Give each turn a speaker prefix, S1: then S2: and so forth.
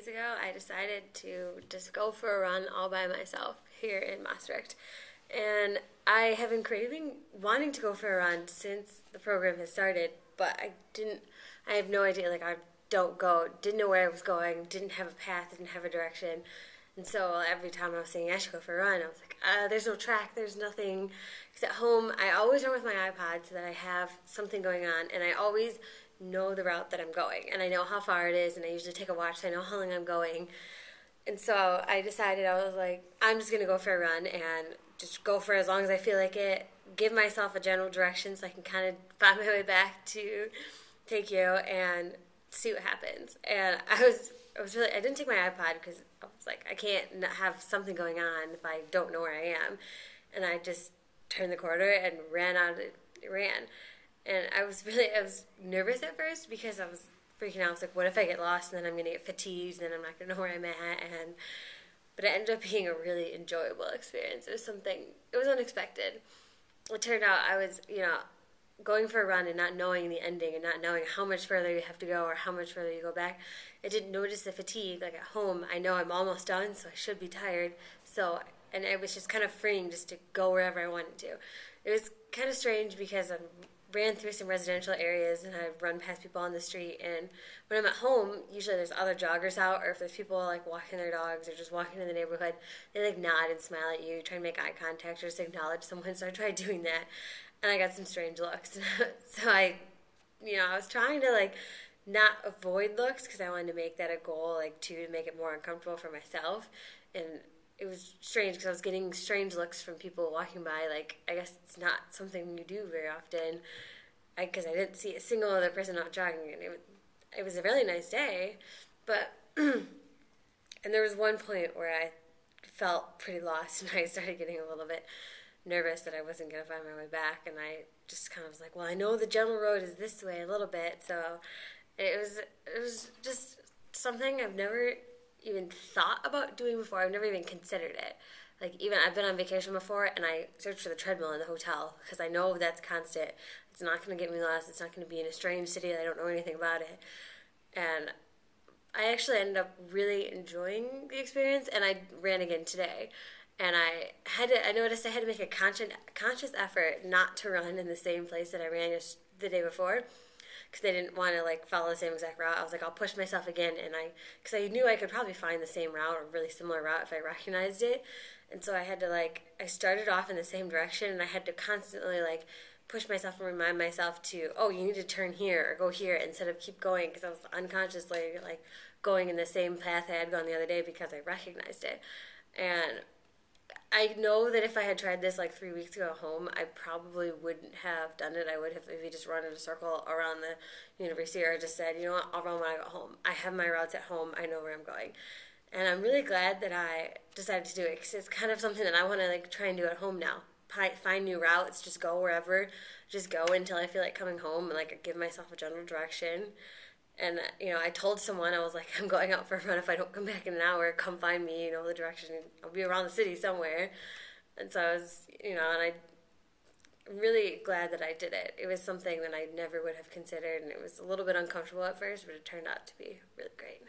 S1: days ago, I decided to just go for a run all by myself here in Maastricht. And I have been wanting to go for a run since the program has started, but I have no idea, like I don't go, didn't know where I was going, didn't have a path, didn't have a direction. And so every time I was saying I should go for a run, I was like, there's no track, there's nothing. Because at home, I always run with my iPod so that I have something going on, and I always know the route that I'm going, and I know how far it is, and I usually take a watch so I know how long I'm going. And so I decided, I was like, I'm just going to go for a run and just go for as long as I feel like it, give myself a general direction so I can kind of find my way back to take you and see what happens. And I didn't take my iPod because I was like, I can't not have something going on if I don't know where I am. And I just turned the corner and ran. And I was nervous at first because I was freaking out. I was like, what if I get lost and then I'm going to get fatigued and then I'm not going to know where I'm at? But it ended up being a really enjoyable experience. It was unexpected. It turned out I was, going for a run and not knowing the ending and not knowing how much further you have to go or how much further you go back. I didn't notice the fatigue. Like at home, I know I'm almost done, so I should be tired. And it was just kind of freeing just to go wherever I wanted to. It was kind of strange because I ran through some residential areas and I've run past people on the street, and when I'm at home, usually there's other joggers out, or if there's people like walking their dogs or just walking in the neighborhood, they like nod and smile at you, try and make eye contact or just acknowledge someone. So I tried doing that and I got some strange looks. So I was trying to like not avoid looks because I wanted to make that a goal, like to make it more uncomfortable for myself. And it was strange because I was getting strange looks from people walking by. Like, I guess it's not something you do very often because I didn't see a single other person out jogging, and it was a really nice day. But and there was one point where I felt pretty lost, and I started getting a little bit nervous that I wasn't going to find my way back, and I just kind of was like, well, I know the general road is this way a little bit, so it was just something I've never even thought about doing before. I've never even considered it. Like, even I've been on vacation before and I searched for the treadmill in the hotel because I know that's constant. It's not going to get me lost. It's not going to be in a strange city that I don't know anything about it. And I actually ended up really enjoying the experience, and I ran again today. And I noticed I had to make a conscious effort not to run in the same place that I ran the day before, because they didn't want to like follow the same exact route. I was like, I'll push myself again, because I knew I could probably find the same route or really similar route if I recognized it. And so I had to I started off in the same direction, and I had to constantly push myself and remind myself to, oh, you need to turn here or go here instead of keep going, because I was unconsciously going in the same path I had gone the other day because I recognized it. And I know that if I had tried this 3 weeks ago at home, I probably wouldn't have done it. I would have maybe just run in a circle around the university, or just said, you know what, I'll run when I go home. I have my routes at home. I know where I'm going. And I'm really glad that I decided to do it, because it's kind of something that I want to try and do at home now. Find new routes, just go wherever, just go until I feel like coming home, and give myself a general direction. And, I told someone, I was like, I'm going out for a run. If I don't come back in an hour, come find me, the direction. I'll be around the city somewhere. And so I was, and I'm really glad that I did it. It was something that I never would have considered, and it was a little bit uncomfortable at first, but it turned out to be really great.